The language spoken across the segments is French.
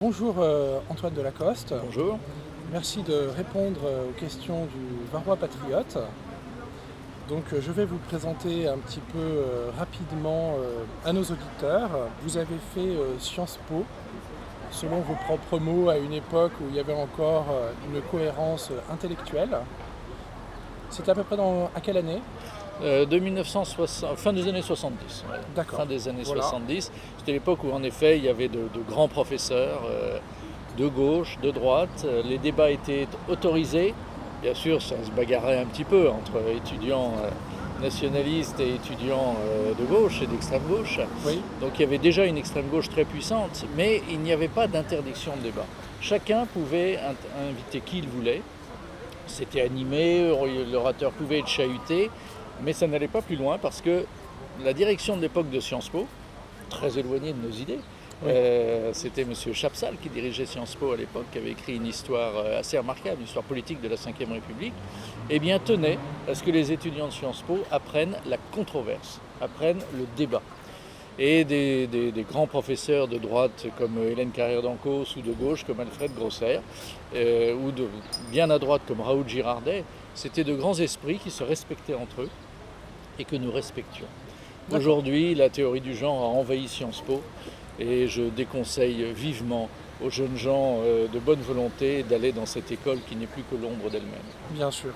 Bonjour Antoine Delacoste, Bonjour. merci de répondre aux questions du Varois Patriote. Donc je vais vous présenter un petit peu rapidement à nos auditeurs. Vous avez fait Sciences Po, selon vos propres mots, à une époque où il y avait encore une cohérence intellectuelle. C'était à peu près à quelle année? De 1960, fin des années 70. Ouais. D'accord. Fin des années Voilà. 70. C'était l'époque où en effet il y avait de grands professeurs de gauche, de droite. Les débats étaient autorisés. Bien sûr, ça se bagarrait un petit peu entre étudiants nationalistes et étudiants de gauche et d'extrême gauche. Oui. Donc il y avait déjà une extrême gauche très puissante, mais il n'y avait pas d'interdiction de débat. Chacun pouvait inviter qui il voulait. C'était animé, l'orateur pouvait être chahuté, mais ça n'allait pas plus loin parce que la direction de l'époque de Sciences Po, très éloignée de nos idées, Oui. c'était M. Chapsal qui dirigeait Sciences Po à l'époque, qui avait écrit une histoire assez remarquable, une histoire politique de la Ve République, et bien tenait à ce que les étudiants de Sciences Po apprennent la controverse, apprennent le débat. Et des grands professeurs de droite comme Hélène Carrère d'Ancos ou de gauche comme Alfred Grosser, ou bien à droite comme Raoul Girardet, c'était de grands esprits qui se respectaient entre eux et que nous respections. Aujourd'hui, la théorie du genre a envahi Sciences Po et je déconseille vivement aux jeunes gens de bonne volonté d'aller dans cette école qui n'est plus que l'ombre d'elle-même. Bien sûr.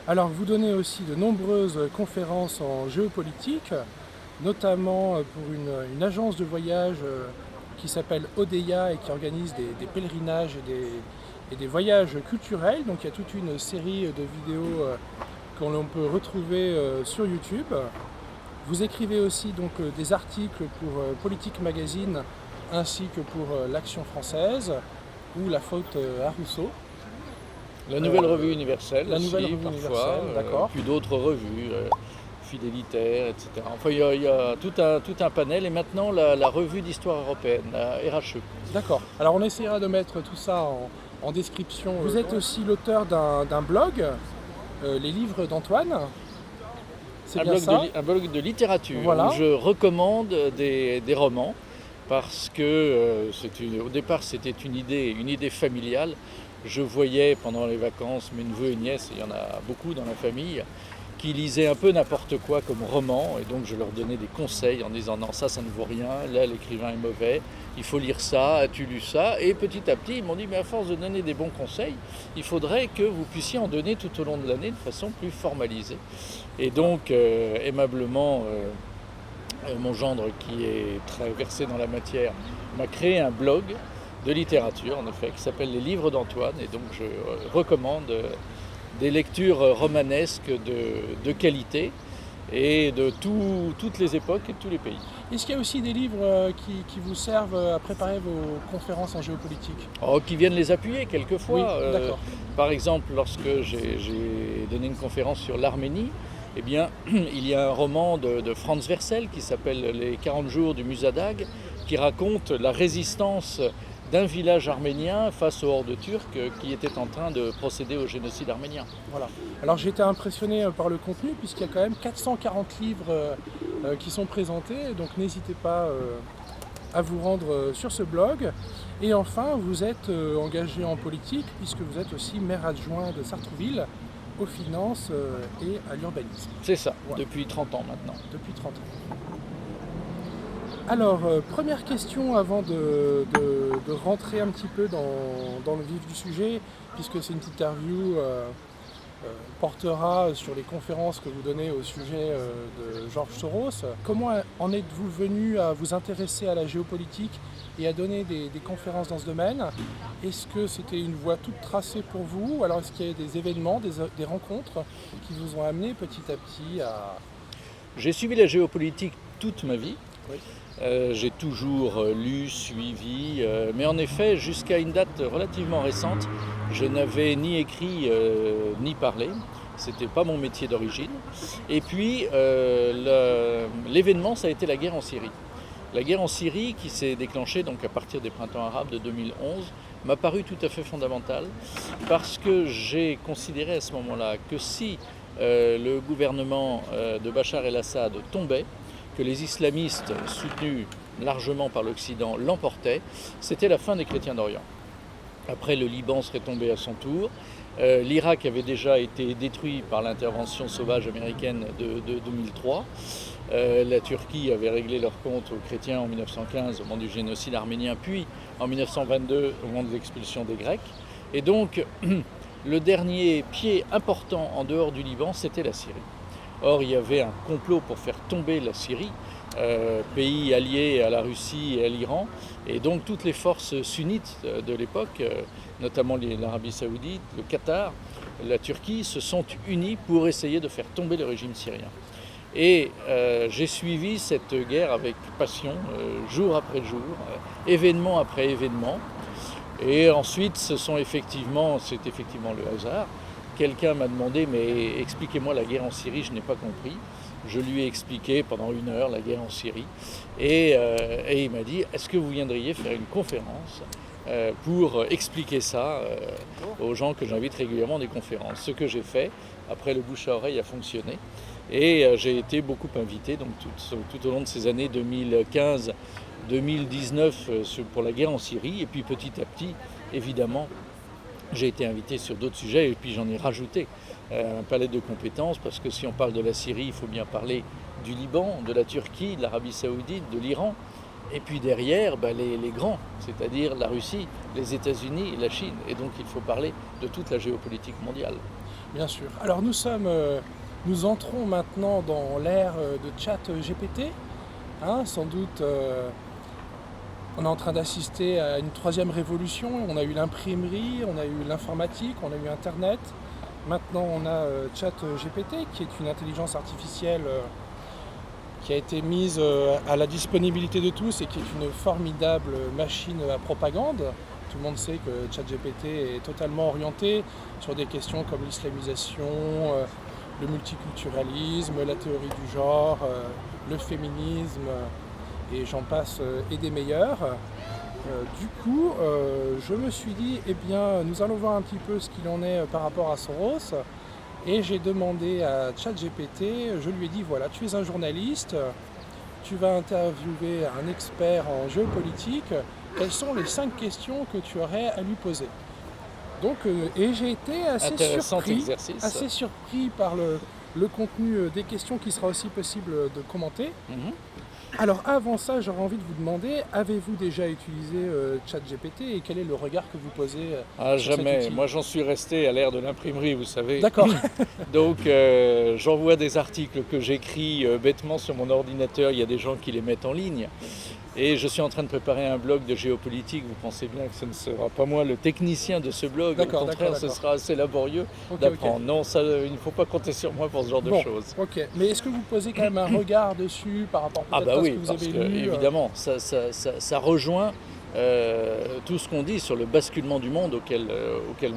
Alors vous donnez aussi de nombreuses conférences en géopolitique, notamment pour une agence de voyage qui s'appelle Odeia et qui organise des pèlerinages et des voyages culturels. Donc il y a toute une série de vidéos que l'on peut retrouver sur YouTube. Vous écrivez aussi donc des articles pour Politique Magazine ainsi que pour l'Action française ou La faute à Rousseau. La Nouvelle Revue Universelle La aussi, Nouvelle Revue parfois, Universelle, d'accord. puis d'autres revues, Fidélitaire, etc. Enfin, il y a tout un panel, et maintenant la revue d'histoire européenne, la RHE. D'accord. Alors on essaiera de mettre tout ça en description. Vous êtes aussi l'auteur d'un blog, Les livres d'Antoine. C'est bien ça. Un blog de littérature, Voilà. où je recommande des romans, parce que au départ c'était une idée familiale. Je voyais pendant les vacances mes neveux et nièces, et il y en a beaucoup dans la famille, qui lisaient un peu n'importe quoi comme roman, et donc je leur donnais des conseils en disant non, ça ne vaut rien, là l'écrivain est mauvais, il faut lire ça, as-tu lu ça? Et petit à petit ils m'ont dit mais à force de donner des bons conseils, il faudrait que vous puissiez en donner tout au long de l'année de façon plus formalisée. Et donc aimablement mon gendre, qui est très versé dans la matière, m'a créé un blog de littérature, en effet, qui s'appelle Les Livres d'Antoine, et donc je recommande des lectures romanesques de qualité et de toutes les époques et de tous les pays. Est-ce qu'il y a aussi des livres qui vous servent à préparer vos conférences en géopolitique? Qui viennent les appuyer quelquefois. Oui, d'accord. Par exemple, lorsque j'ai donné une conférence sur l'Arménie, eh bien, il y a un roman de Franz Wercel qui s'appelle Les 40 jours du Musadag, qui raconte la résistance d'un village arménien face aux hordes turques qui étaient en train de procéder au génocide arménien. Voilà. Alors j'ai été impressionné par le contenu puisqu'il y a quand même 440 livres qui sont présentés, donc n'hésitez pas à vous rendre sur ce blog. Et enfin, vous êtes engagé en politique puisque vous êtes aussi maire adjoint de Sartrouville aux finances et à l'urbanisme. C'est ça, Voilà. depuis 30 ans maintenant. Depuis 30 ans. Alors, première question avant de rentrer un petit peu dans le vif du sujet, puisque c'est une petite interview portera sur les conférences que vous donnez au sujet de Georges Soros. Comment en êtes-vous venu à vous intéresser à la géopolitique et à donner des conférences dans ce domaine? Est-ce que c'était une voie toute tracée pour vous? Alors est-ce qu'il y a des événements, des rencontres qui vous ont amené petit à petit à... J'ai suivi la géopolitique toute ma vie. Oui. J'ai toujours lu, suivi, mais en effet, jusqu'à une date relativement récente, je n'avais ni écrit ni parlé. C'était pas mon métier d'origine. Et puis, l'événement, ça a été la guerre en Syrie. La guerre en Syrie, qui s'est déclenchée donc à partir des printemps arabes de 2011, m'a paru tout à fait fondamentale, parce que j'ai considéré à ce moment-là que si le gouvernement de Bachar el-Assad tombait, que les islamistes soutenus largement par l'Occident, l'emportait, c'était la fin des chrétiens d'Orient. Après, le Liban serait tombé à son tour. L'Irak avait déjà été détruit par l'intervention sauvage américaine de 2003. La Turquie avait réglé leur compte aux chrétiens en 1915 au moment du génocide arménien, puis en 1922 au moment de l'expulsion des Grecs. Et donc, le dernier pied important en dehors du Liban, c'était la Syrie. Or, il y avait un complot pour faire tomber la Syrie, pays allié à la Russie et à l'Iran. Et donc, toutes les forces sunnites de l'époque, notamment l'Arabie Saoudite, le Qatar, la Turquie, se sont unies pour essayer de faire tomber le régime syrien. Et j'ai suivi cette guerre avec passion, jour après jour, événement après événement. Et ensuite, c'est effectivement le hasard. Quelqu'un m'a demandé, mais expliquez-moi la guerre en Syrie, je n'ai pas compris. Je lui ai expliqué pendant 1 heure la guerre en Syrie. Et il m'a dit, est-ce que vous viendriez faire une conférence pour expliquer ça aux gens que j'invite régulièrement à des conférences. Ce que j'ai fait, après le bouche à oreille a fonctionné. Et j'ai été beaucoup invité donc tout au long de ces années 2015-2019 pour la guerre en Syrie. Et puis petit à petit, évidemment, j'ai été invité sur d'autres sujets et puis j'en ai rajouté un palette de compétences parce que si on parle de la Syrie, il faut bien parler du Liban, de la Turquie, de l'Arabie Saoudite, de l'Iran. Et puis derrière, les grands, c'est-à-dire la Russie, les États-Unis et la Chine. Et donc il faut parler de toute la géopolitique mondiale. Bien sûr. Alors nous entrons maintenant dans l'ère de ChatGPT. Sans doute, on est en train d'assister à une 3e révolution. On a eu l'imprimerie, on a eu l'informatique, on a eu Internet. Maintenant, on a ChatGPT, qui est une intelligence artificielle qui a été mise à la disponibilité de tous et qui est une formidable machine à propagande. Tout le monde sait que ChatGPT est totalement orienté sur des questions comme l'islamisation, le multiculturalisme, la théorie du genre, le féminisme, et j'en passe, et des meilleurs. Du coup, je me suis dit, eh bien, nous allons voir un petit peu ce qu'il en est par rapport à Soros. Et j'ai demandé à ChatGPT, je lui ai dit, voilà, tu es un journaliste, tu vas interviewer un expert en géopolitique, quelles sont les 5 questions que tu aurais à lui poser? Donc, et j'ai été assez surpris par le contenu des questions qui sera aussi possible de commenter. Alors avant ça, j'aurais envie de vous demander, avez-vous déjà utilisé ChatGPT et quel est le regard que vous posez sur jamais. cet outil? Moi j'en suis resté à l'ère de l'imprimerie, vous savez. D'accord. Donc j'envoie des articles que j'écris bêtement sur mon ordinateur, il y a des gens qui les mettent en ligne. Et je suis en train de préparer un blog de géopolitique, vous pensez bien que ce ne sera pas moi le technicien de ce blog, au contraire ce sera assez laborieux d'apprendre. Okay. Non, ça, il ne faut pas compter sur moi pour ce genre de choses. Ok, mais est-ce que vous posez quand même un regard dessus par rapport à ce que vous avez lu? Évidemment, ça rejoint tout ce qu'on dit sur le basculement du monde auquel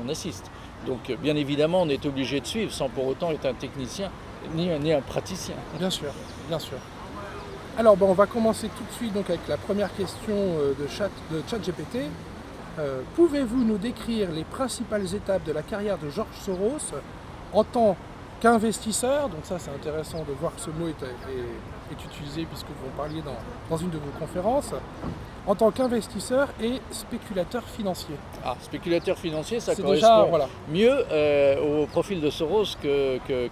on assiste. Donc bien évidemment, on est obligé de suivre sans pour autant être un technicien ni un praticien. Bien sûr, bien sûr. Alors on va commencer tout de suite donc, avec la première question de ChatGPT. Pouvez-vous nous décrire les principales étapes de la carrière de George Soros en tant qu'investisseur? Donc ça c'est intéressant de voir que ce mot est utilisé puisque vous en parliez dans une de vos conférences. En tant qu'investisseur et spéculateur financier. Spéculateur financier, ça correspond mieux au profil de Soros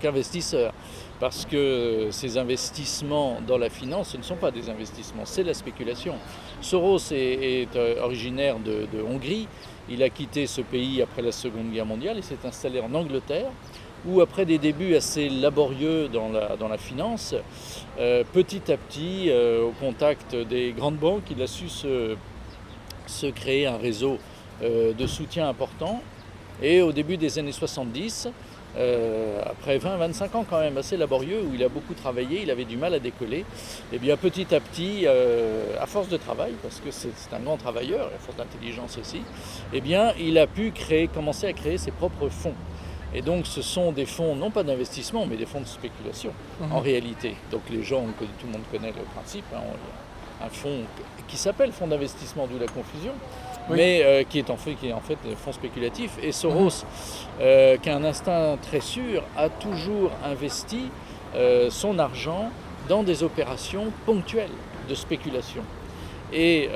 qu'investisseur. Parce que ces investissements dans la finance, ce ne sont pas des investissements, c'est la spéculation. Soros est originaire de Hongrie. Il a quitté ce pays après la Seconde Guerre mondiale et s'est installé en Angleterre, où après des débuts assez laborieux dans la finance, petit à petit, au contact des grandes banques, il a su se créer un réseau de soutien important. Et au début des années 70, après 20-25 ans quand même assez laborieux, où il a beaucoup travaillé, il avait du mal à décoller, et bien petit à petit, à force de travail, parce que c'est un grand travailleur, à force d'intelligence aussi, et bien il a pu commencer à créer ses propres fonds. Et donc ce sont des fonds, non pas d'investissement, mais des fonds de spéculation, en réalité. Donc les gens, tout le monde connaît le principe, un fonds qui s'appelle fonds d'investissement, d'où la confusion, mais qui est en fait des fonds spéculatifs. Et Soros, qui a un instinct très sûr, a toujours investi son argent dans des opérations ponctuelles de spéculation. Et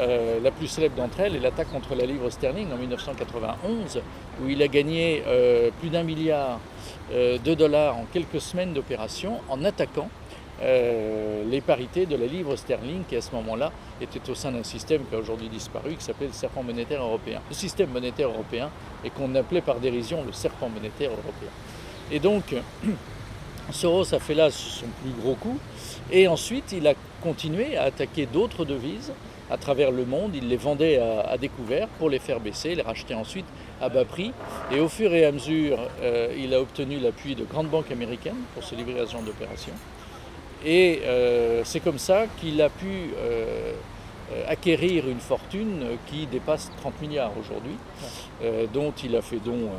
la plus célèbre d'entre elles est l'attaque contre la livre sterling en 1991, où il a gagné plus d'1 milliard de dollars en quelques semaines d'opération en attaquant les parités de la livre sterling qui à ce moment-là était au sein d'un système qui a aujourd'hui disparu, qui s'appelait le serpent monétaire européen. Le système monétaire européen et qu'on appelait par dérision le serpent monétaire européen. Et donc Soros a fait là son plus gros coup et ensuite il a continué à attaquer d'autres devises à travers le monde. Il les vendait à découvert pour les faire baisser, les racheter ensuite à bas prix. Et au fur et à mesure, il a obtenu l'appui de grandes banques américaines pour se livrer à ce genre d'opération. Et c'est comme ça qu'il a pu acquérir une fortune qui dépasse 30 milliards aujourd'hui, dont il a fait don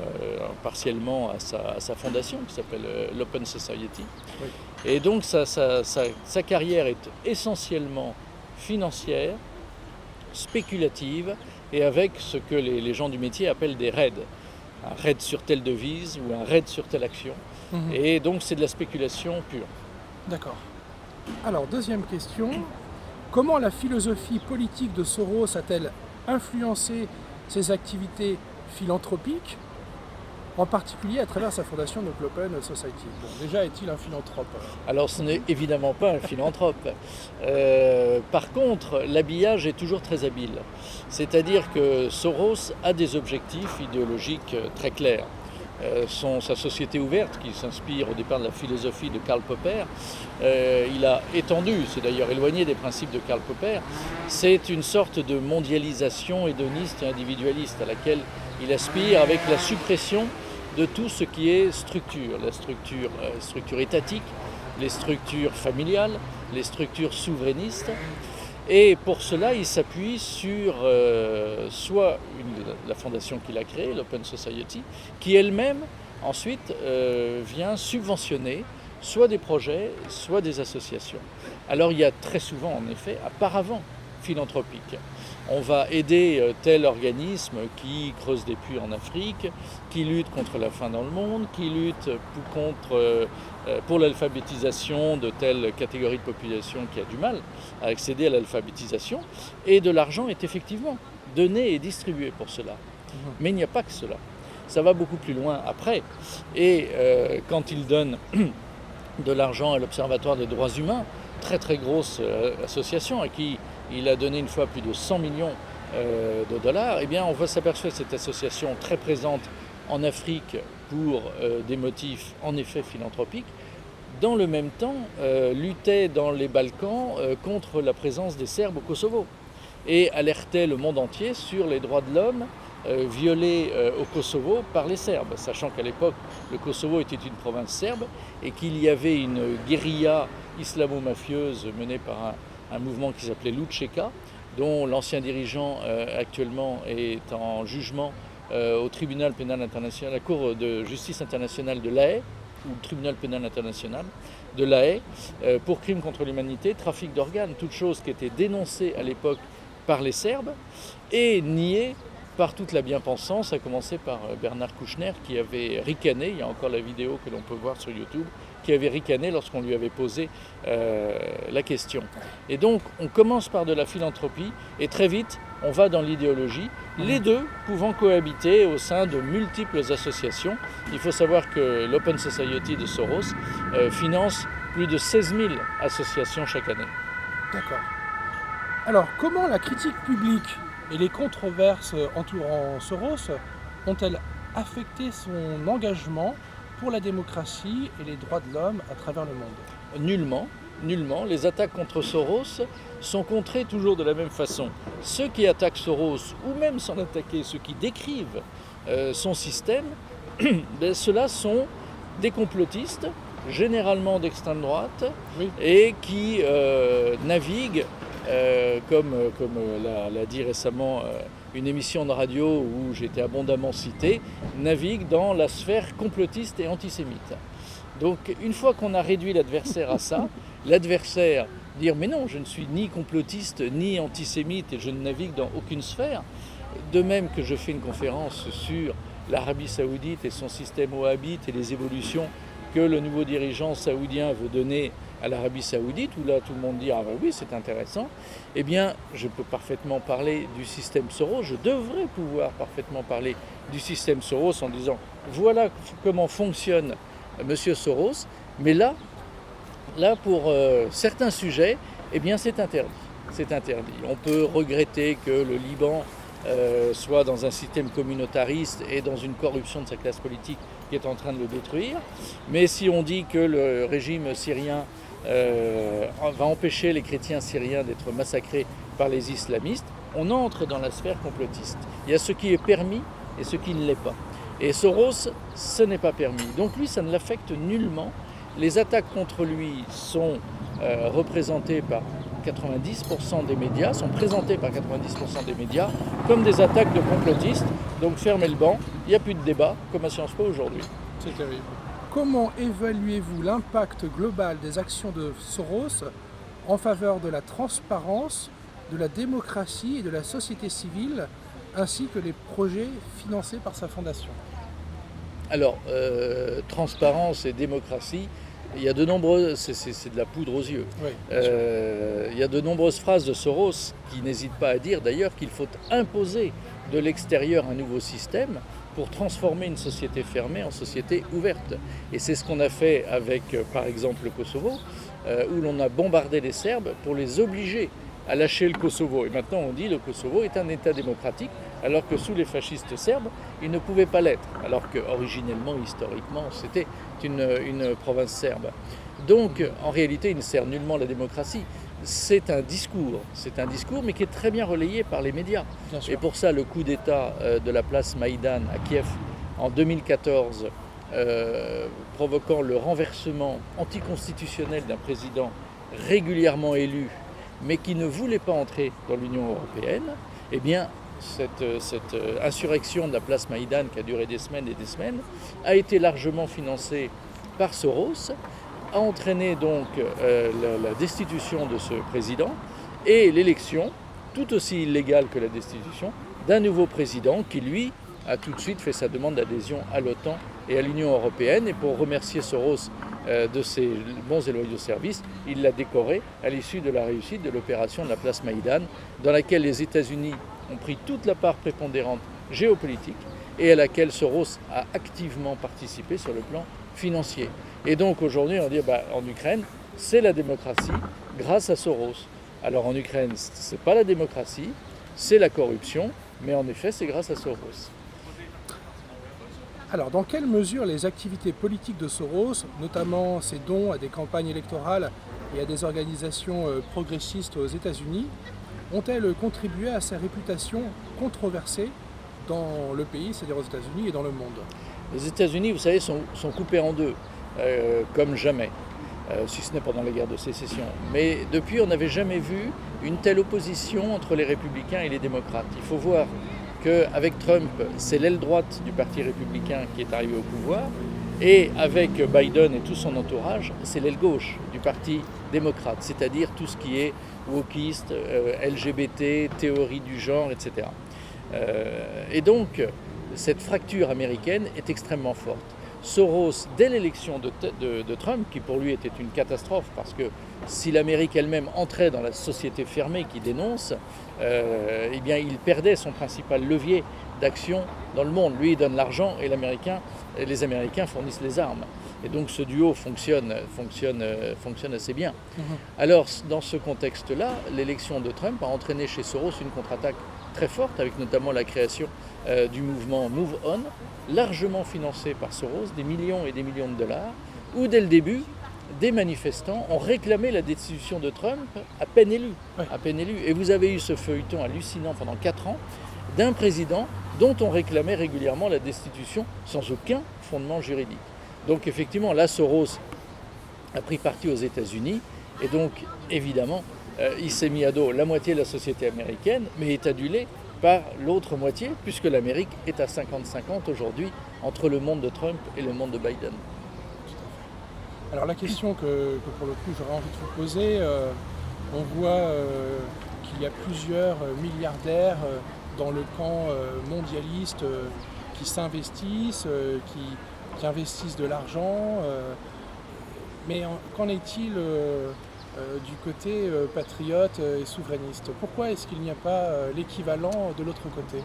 partiellement à sa fondation qui s'appelle l'Open Society. Oui. Et donc sa carrière est essentiellement financière, spéculative et avec ce que les gens du métier appellent des raids. Un raid sur telle devise ou un raid sur telle action. Mmh. Et donc c'est de la spéculation pure. D'accord. Alors, deuxième question. Comment la philosophie politique de Soros a-t-elle influencé ses activités philanthropiques, en particulier à travers sa fondation, donc l'Open Society? Bon, déjà, est-il un philanthrope? Alors, ce n'est évidemment pas un philanthrope. Par contre, l'habillage est toujours très habile. C'est-à-dire que Soros a des objectifs idéologiques très clairs. Sa société ouverte, qui s'inspire au départ de la philosophie de Karl Popper, il a étendu, c'est d'ailleurs éloigné des principes de Karl Popper, c'est une sorte de mondialisation hédoniste et individualiste à laquelle il aspire avec la suppression de tout ce qui est structure, la structure étatique, les structures familiales, les structures souverainistes. Et pour cela, il s'appuie sur soit la fondation qu'il a créée, l'Open Society, qui elle-même, ensuite, vient subventionner soit des projets, soit des associations. Alors il y a très souvent, en effet, un paravent philanthropique. On va aider tel organisme qui creuse des puits en Afrique, qui lutte contre la faim dans le monde, qui lutte pour l'alphabétisation de telle catégorie de population qui a du mal à accéder à l'alphabétisation. Et de l'argent est effectivement donné et distribué pour cela. Mais il n'y a pas que cela. Ça va beaucoup plus loin après. Et quand il donne de l'argent à l'Observatoire des droits humains, très très grosse association à qui il a donné une fois plus de 100 millions de dollars, eh bien on va s'apercevoir cette association très présente en Afrique pour des motifs en effet philanthropiques, dans le même temps luttait dans les Balkans contre la présence des Serbes au Kosovo et alertait le monde entier sur les droits de l'homme violés au Kosovo par les Serbes, sachant qu'à l'époque le Kosovo était une province serbe et qu'il y avait une guérilla islamo-mafieuse menée par un mouvement qui s'appelait l'Učeka, dont l'ancien dirigeant actuellement est en jugement au tribunal pénal international, la Cour de justice internationale de La Haye, ou le tribunal pénal international de La Haye, pour crimes contre l'humanité, trafic d'organes, toutes choses qui étaient dénoncées à l'époque par les Serbes et niées par toute la bien-pensance, à commencer par Bernard Kouchner qui avait ricané, il y a encore la vidéo que l'on peut voir sur YouTube, qui avait ricané lorsqu'on lui avait posé la question. Et donc on commence par de la philanthropie et très vite on va dans l'idéologie, les deux pouvant cohabiter au sein de multiples associations. Il faut savoir que l'Open Society de Soros finance plus de 16 000 associations chaque année. D'accord. Alors comment la critique publique et les controverses entourant Soros ont-elles affecté son engagement pour la démocratie et les droits de l'homme à travers le monde? Nullement, nullement. Les attaques contre Soros sont contrées toujours de la même façon. Ceux qui attaquent Soros, ou même sans l'attaquer, ceux qui décrivent son système, ceux-là sont des complotistes, généralement d'extrême droite, oui, et qui naviguent, comme l'a dit récemment une émission de radio où j'étais abondamment cité, navigue dans la sphère complotiste et antisémite. Donc une fois qu'on a réduit l'adversaire à ça, l'adversaire dire mais non, je ne suis ni complotiste ni antisémite et je ne navigue dans aucune sphère, de même que je fais une conférence sur l'Arabie Saoudite et son système wahhabite et les évolutions que le nouveau dirigeant saoudien veut donner à l'Arabie Saoudite, où là tout le monde dit ah ben oui c'est intéressant, eh bien je peux parfaitement parler du système Soros, je devrais pouvoir parfaitement parler du système Soros en disant voilà comment fonctionne M. Soros, mais là pour certains sujets, eh bien c'est interdit. C'est interdit. On peut regretter que le Liban soit dans un système communautariste et dans une corruption de sa classe politique qui est en train de le détruire. Mais si on dit que le régime syrien va empêcher les chrétiens syriens d'être massacrés par les islamistes, on entre dans la sphère complotiste. Il y a ce qui est permis et ce qui ne l'est pas. Et Soros, ce n'est pas permis. Donc lui, ça ne l'affecte nullement. Les attaques contre lui sont représentées par 90% des médias, sont présentées par 90% des médias comme des attaques de complotistes. Donc fermez le banc, il n'y a plus de débat, comme à Sciences Po aujourd'hui. C'est terrible. Comment évaluez-vous l'impact global des actions de Soros en faveur de la transparence, de la démocratie et de la société civile, ainsi que les projets financés par sa fondation? Alors, transparence et démocratie, il y a de nombreuses, c'est de la poudre aux yeux. Oui, il y a de nombreuses phrases de Soros qui n'hésitent pas à dire d'ailleurs qu'il faut imposer de l'extérieur un nouveau système pour transformer une société fermée en société ouverte. Et c'est ce qu'on a fait avec, par exemple, le Kosovo, où l'on a bombardé les Serbes pour les obliger à lâcher le Kosovo. Et maintenant on dit que le Kosovo est un État démocratique, alors que sous les fascistes serbes, il ne pouvait pas l'être, alors qu'originellement, historiquement, c'était une province serbe. Donc en réalité, il ne sert nullement la démocratie. C'est un discours, mais qui est très bien relayé par les médias. Et pour ça, le coup d'État de la place Maïdan à Kiev en 2014, provoquant le renversement anticonstitutionnel d'un président régulièrement élu, mais qui ne voulait pas entrer dans l'Union européenne, eh bien, cette insurrection de la place Maïdan, qui a duré des semaines et des semaines, a été largement financée par Soros, a entraîné donc la destitution de ce président et l'élection, tout aussi illégale que la destitution, d'un nouveau président qui, lui, a tout de suite fait sa demande d'adhésion à l'OTAN et à l'Union européenne. Et pour remercier Soros de ses bons et loyaux services, il l'a décoré à l'issue de la réussite de l'opération de la place Maïdan, dans laquelle les États-Unis ont pris toute la part prépondérante géopolitique et à laquelle Soros a activement participé sur le plan financier. Et donc aujourd'hui, on dit en Ukraine, c'est la démocratie grâce à Soros. Alors en Ukraine, ce n'est pas la démocratie, c'est la corruption, mais en effet, c'est grâce à Soros. Alors, dans quelle mesure les activités politiques de Soros, notamment ses dons à des campagnes électorales et à des organisations progressistes aux États-Unis, ont-elles contribué à sa réputation controversée dans le pays, c'est-à-dire aux États-Unis et dans le monde? Les États-Unis, vous savez, sont coupés en deux, comme jamais, si ce n'est pendant la guerre de sécession. Mais depuis, on n'avait jamais vu une telle opposition entre les républicains et les démocrates. Il faut voir qu'avec Trump, c'est l'aile droite du parti républicain qui est arrivée au pouvoir, et avec Biden et tout son entourage, c'est l'aile gauche du parti démocrate, c'est-à-dire tout ce qui est wokiste, LGBT, théorie du genre, etc. Et donc, cette fracture américaine est extrêmement forte. Soros, dès l'élection de Trump, qui pour lui était une catastrophe, parce que si l'Amérique elle-même entrait dans la société fermée qui dénonce, eh bien il perdait son principal levier d'action dans le monde. Lui, il donne l'argent et les Américains fournissent les armes. Et donc ce duo fonctionne assez bien. Alors, dans ce contexte-là, l'élection de Trump a entraîné chez Soros une contre-attaque très forte, avec notamment la création du mouvement Move On, largement financé par Soros, des millions et des millions de dollars, où dès le début, des manifestants ont réclamé la destitution de Trump à peine élu. Et vous avez eu ce feuilleton hallucinant pendant 4 ans d'un président dont on réclamait régulièrement la destitution sans aucun fondement juridique. Donc effectivement, là, Soros a pris parti aux États-Unis et donc évidemment, il s'est mis à dos la moitié de la société américaine, mais est adulé par l'autre moitié, puisque l'Amérique est à 50-50 aujourd'hui entre le monde de Trump et le monde de Biden. Alors la question que pour le coup j'aurais envie de vous poser, on voit qu'il y a plusieurs milliardaires dans le camp mondialiste qui s'investissent, qui investissent de l'argent, Mais qu'en est-il du côté patriote et souverainiste? Pourquoi est-ce qu'il n'y a pas l'équivalent de l'autre côté?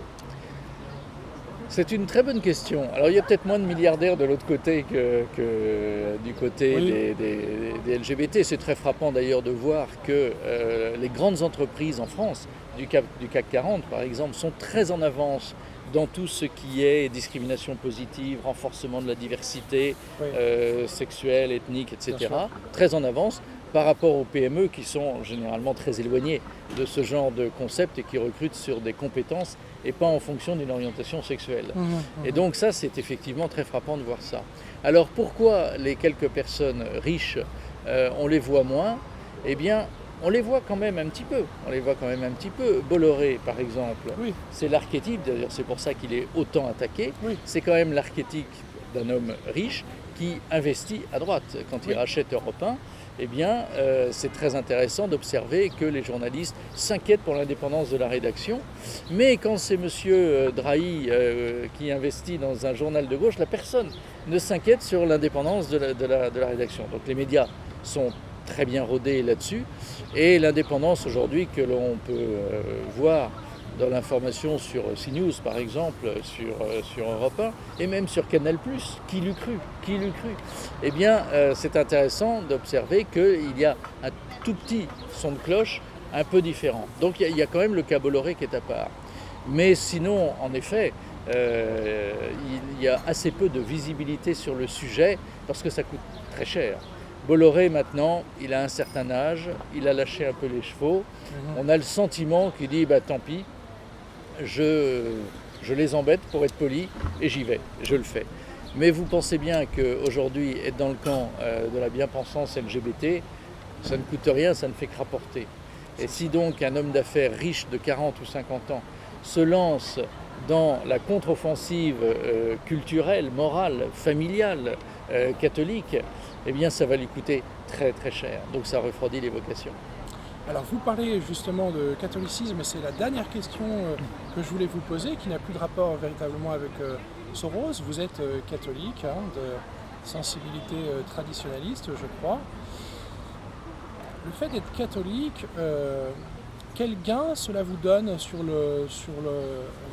C'est une très bonne question. Alors il y a peut-être moins de milliardaires de l'autre côté que du côté Oui. des LGBT. C'est très frappant d'ailleurs de voir que les grandes entreprises en France, du CAC 40 par exemple, sont très en avance dans tout ce qui est discrimination positive, renforcement de la diversité Oui, sexuelle, ethnique, bien etc. sûr. Très en avance par rapport aux PME qui sont généralement très éloignées de ce genre de concept et qui recrutent sur des compétences et pas en fonction d'une orientation sexuelle. Et donc ça, c'est effectivement très frappant de voir ça. Alors pourquoi les quelques personnes riches, on les voit moins? Eh bien, on les voit quand même un petit peu. On les voit quand même un petit peu. Bolloré, par exemple, Oui, c'est l'archétype, d'ailleurs c'est pour ça qu'il est autant attaqué, oui, c'est quand même l'archétype d'un homme riche qui investit à droite. Quand il oui. rachète Europe 1, eh bien, c'est très intéressant d'observer que les journalistes s'inquiètent pour l'indépendance de la rédaction. Mais quand c'est M. Drahi qui investit dans un journal de gauche, la personne ne s'inquiète sur l'indépendance de la rédaction. Donc les médias sont très bien rodés là-dessus. Et l'indépendance aujourd'hui que l'on peut voir dans l'information sur CNews par exemple, sur Europe 1 et même sur Canal+, qui l'eût cru, qui l'eût cru? Eh bien, c'est intéressant d'observer qu'il y a un tout petit son de cloche un peu différent. Donc il y a quand même le cas Bolloré qui est à part. Mais sinon, en effet, il y a assez peu de visibilité sur le sujet parce que ça coûte très cher. Bolloré maintenant, il a un certain âge, il a lâché un peu les chevaux. On a le sentiment qu'il dit bah, tant pis, je les embête pour être poli et j'y vais, je le fais. Mais vous pensez bien qu'aujourd'hui, être dans le camp de la bien-pensance LGBT, ça ne coûte rien, ça ne fait que rapporter. Et si donc un homme d'affaires riche de 40 ou 50 ans se lance dans la contre-offensive culturelle, morale, familiale, catholique, eh bien ça va lui coûter très très cher. Donc ça refroidit les vocations. Alors vous parlez justement de catholicisme, et c'est la dernière question que je voulais vous poser, qui n'a plus de rapport véritablement avec Soros. Vous êtes catholique, hein, de sensibilité traditionnaliste, je crois. Le fait d'être catholique, quel gain cela vous donne sur le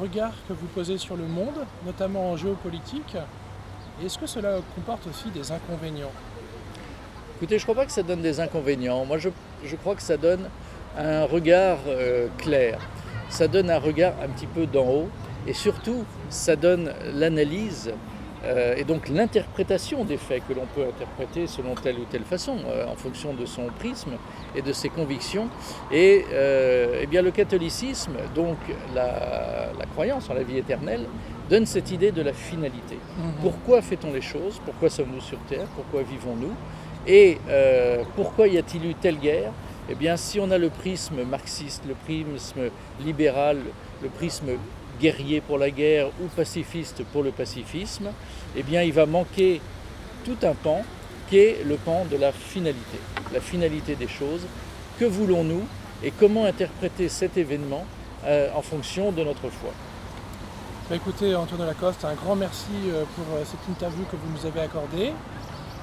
regard que vous posez sur le monde, notamment en géopolitique? Et est-ce que cela comporte aussi des inconvénients? Écoutez, je ne crois pas que ça donne des inconvénients. Moi, je crois que ça donne un regard clair. Ça donne un regard un petit peu d'en haut. Et surtout, ça donne l'analyse et donc l'interprétation des faits que l'on peut interpréter selon telle ou telle façon, en fonction de son prisme et de ses convictions. Et eh bien, le catholicisme, donc la croyance en la vie éternelle, donne cette idée de la finalité. Pourquoi fait-on les choses? Pourquoi sommes-nous sur Terre? Pourquoi vivons-nous? Et pourquoi y a-t-il eu telle guerre? Eh bien, si on a le prisme marxiste, le prisme libéral, le prisme guerrier pour la guerre ou pacifiste pour le pacifisme, eh bien, il va manquer tout un pan qui est le pan de la finalité des choses. Que voulons-nous et comment interpréter cet événement en fonction de notre foi? Bah, écoutez, Antoine Lacoste, un grand merci pour cette interview que vous nous avez accordée.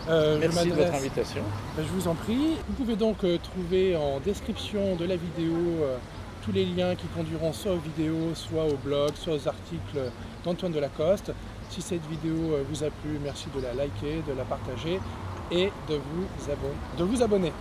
Merci de votre invitation. Je vous en prie. Vous pouvez donc trouver en description de la vidéo tous les liens qui conduiront soit aux vidéos, soit au blog, soit aux articles d'Antoine Lacoste. Si cette vidéo vous a plu, merci de la liker, de la partager et de vous abonner.